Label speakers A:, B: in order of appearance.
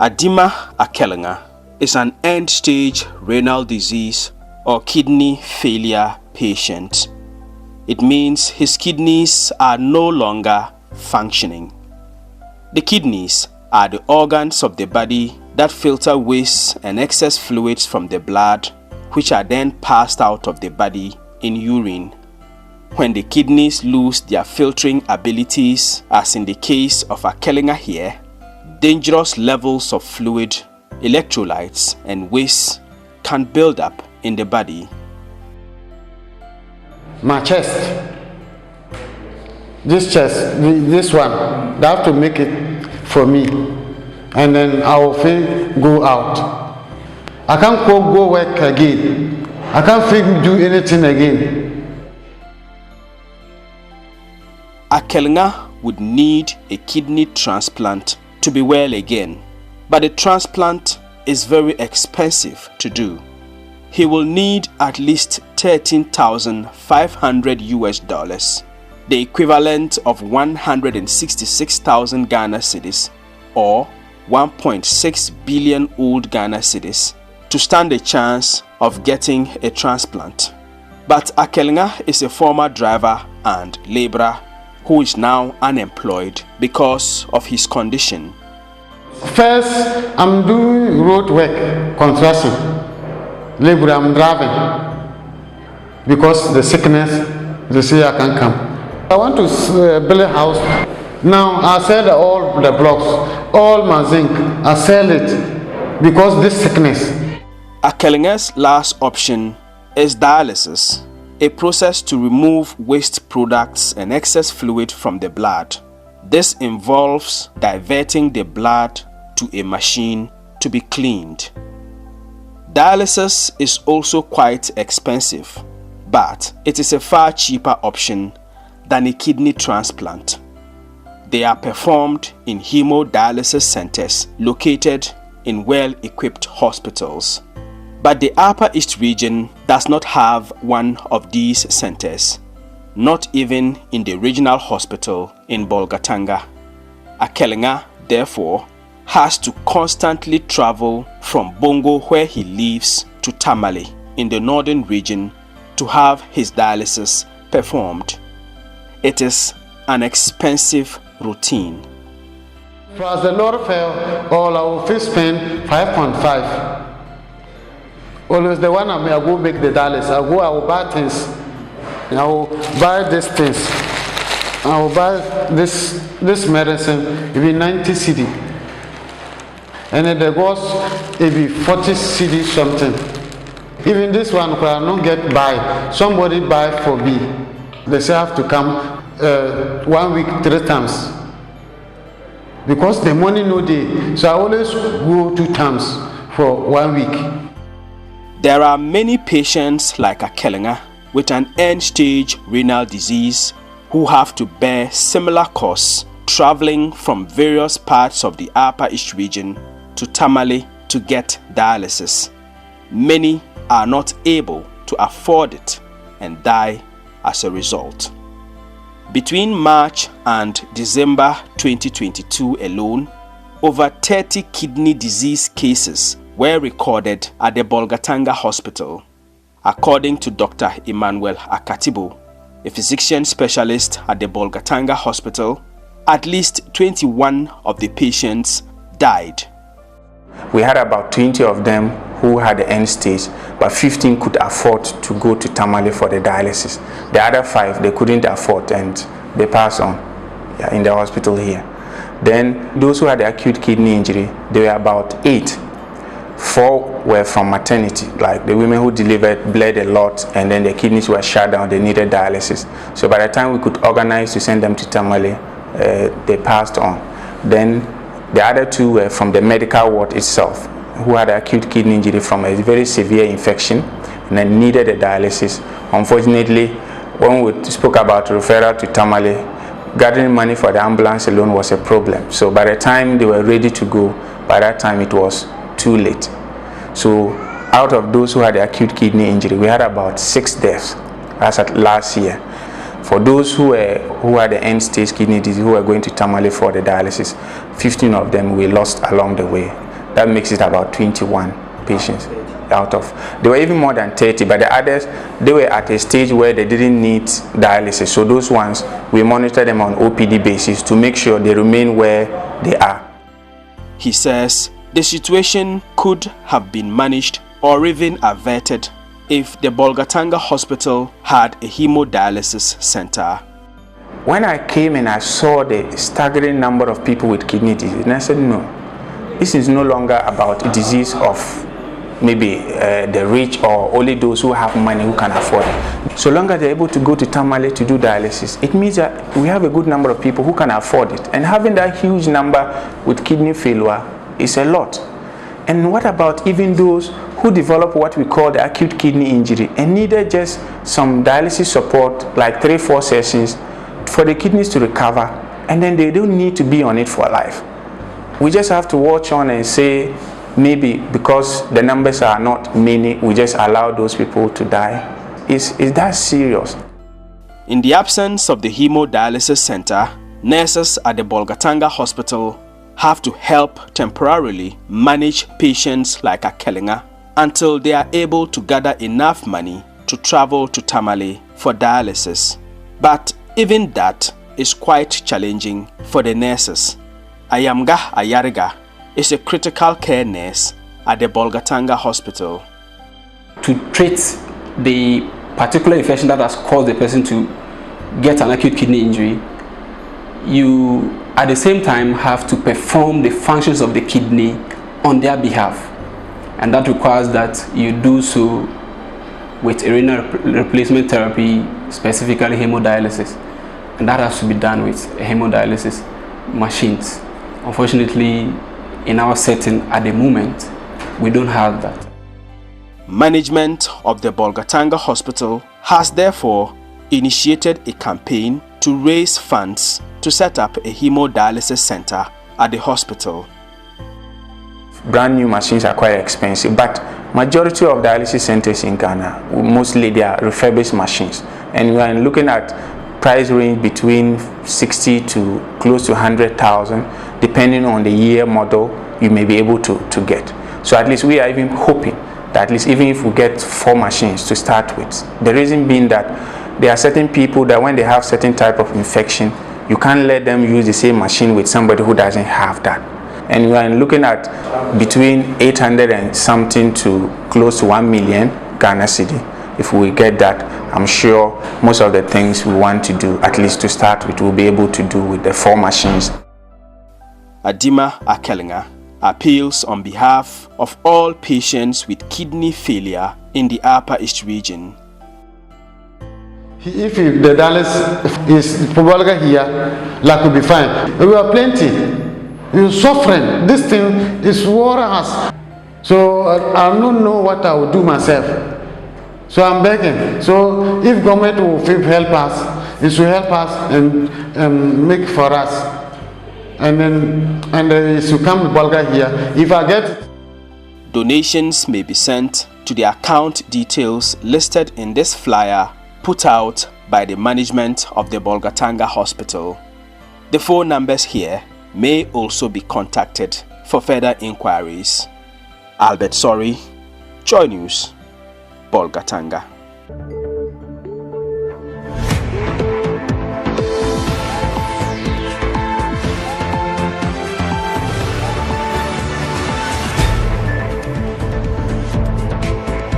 A: Adima Akelenga is an end-stage renal disease or kidney failure patient. It means his kidneys are no longer functioning. The kidneys are the organs of the body that filter waste and excess fluids from the blood, which are then passed out of the body in urine. When the kidneys lose their filtering abilities, as in the case of Akelenga here, dangerous levels of fluid, electrolytes, and waste can build up in the body.
B: My chest, this one, they have to make it for me, and then I will feel go out. I can't go work again. I can't feel do anything again.
A: Akelenga would need a kidney transplant to be well again, but the transplant is very expensive to do. He will need at least $13,500, the equivalent of 166,000 Ghana cedis or 1.6 billion old Ghana cedis to stand a chance of getting a transplant. But Akelenga is a former driver and laborer who is now unemployed because of his condition.
B: First, I'm doing road work, construction. Labor, I'm driving. Because the sickness, they say I can't come. I want to build a house. Now I sell all the blocks, all my zinc. I sell it because this sickness.
A: Akelenga's last option is dialysis, a process to remove waste products and excess fluid from the blood. This involves diverting the blood to a machine to be cleaned. Dialysis is also quite expensive, but it is a far cheaper option than a kidney transplant. They are performed in hemodialysis centers located in well-equipped hospitals. But the Upper East region does not have one of these centers, not even in the regional hospital in Bolgatanga. Akelenga, therefore, has to constantly travel from Bongo, where he lives, to Tamale in the northern region to have his dialysis performed. It is an expensive routine.
B: As the Lord fell, all I will spend 5.5. Always the one I go make the dialysis. I will buy things. I will buy these things. I will buy this medicine. It will be 90 cedi. And then there goes it be 40 cedi something. Even this one I not get buy. Somebody buy for me. They say I have to come 1 week 3 times. Because the money no day. So I always go 2 times for 1 week.
A: There are many patients like Akelenga with an end-stage renal disease who have to bear similar costs traveling from various parts of the Upper East region to Tamale to get dialysis. Many are not able to afford it and die as a result. Between March and December 2022 alone, over 30 kidney disease cases were recorded at the Bolgatanga Hospital. According to Dr. Emmanuel Akatibo, a physician specialist at the Bolgatanga Hospital, at least 21 of the patients died.
C: We had about 20 of them who had the end stage, but 15 could afford to go to Tamale for the dialysis. The other 5, they couldn't afford and they passed on in the hospital here. Then those who had the acute kidney injury, there were about 8. 4 were from maternity, like the women who delivered bled a lot and then their kidneys were shut down, they needed dialysis. So by the time we could organize to send them to Tamale, they passed on. Then the other 2 were from the medical ward itself, who had acute kidney injury from a very severe infection and then needed a dialysis. Unfortunately, when we spoke about referral to Tamale, gathering money for the ambulance alone was a problem. So by the time they were ready to go, by that time it was too late. So out of those who had acute kidney injury, we had about 6 deaths as at last year. For those who had the end-stage kidney disease, who were going to Tamale for the dialysis, 15 of them we lost along the way. That makes it about 21 patients out of. There were even more than 30, but the others, they were at a stage where they didn't need dialysis. So those ones, we monitor them on OPD basis to make sure they remain where they are.
A: He says the situation could have been managed or even averted if the Bolgatanga Hospital had a hemodialysis center.
C: When I came and I saw the staggering number of people with kidney disease, and I said, no, this is no longer about a disease of maybe the rich or only those who have money who can afford it. So long as they're able to go to Tamale to do dialysis, it means that we have a good number of people who can afford it. And having that huge number with kidney failure is a lot. And what about even those who develop what we call the acute kidney injury and needed just some dialysis support, like 3-4 sessions, for the kidneys to recover, and then they don't need to be on it for life. We just have to watch on and say, maybe because the numbers are not many, we just allow those people to die. Is that serious?
A: In the absence of the hemodialysis center, nurses at the Bolgatanga Hospital have to help temporarily manage patients like Akelinga until they are able to gather enough money to travel to Tamale for dialysis. But even that is quite challenging for the nurses. Ayamga Ayariga is a critical care nurse at the Bolgatanga Hospital.
D: To treat the particular infection that has caused the person to get an acute kidney injury, you at the same time have to perform the functions of the kidney on their behalf, and that requires that you do so with a renal replacement therapy, specifically hemodialysis, and that has to be done with hemodialysis machines. Unfortunately, in our setting at the moment, we don't have that.
A: Management of the Bolgatanga Hospital has therefore initiated a campaign to raise funds to set up a hemodialysis center at the hospital.
C: Brand new machines are quite expensive, but majority of dialysis centers in Ghana, mostly they are refurbished machines, and we are looking at price range between 60 to close to 100,000, depending on the year model you may be able to get. So at least we are even hoping that at least even if we get 4 machines to start with, the reason being that there are certain people that when they have certain type of infection, you can't let them use the same machine with somebody who doesn't have that. And we are looking at between 800 and something to close to 1 million Ghana cedi. If we get that, I'm sure most of the things we want to do, at least to start with, we'll be able to do with the 4 machines.
A: Adima Akelinga appeals on behalf of all patients with kidney failure in the Upper East region.
B: If the dialysis is probably here, like will be fine. We are plenty. You're suffering. This thing is war us. So I don't know what I will do myself. So I'm begging. So if government will help us, it should help us and make for us. And it should come to Bulgaria here. If I get it.
A: Donations may be sent to the account details listed in this flyer put out by the management of the Bolgatanga Hospital. The phone numbers here may also be contacted for further inquiries. Albert Sorry, Joy News, Bolgatanga.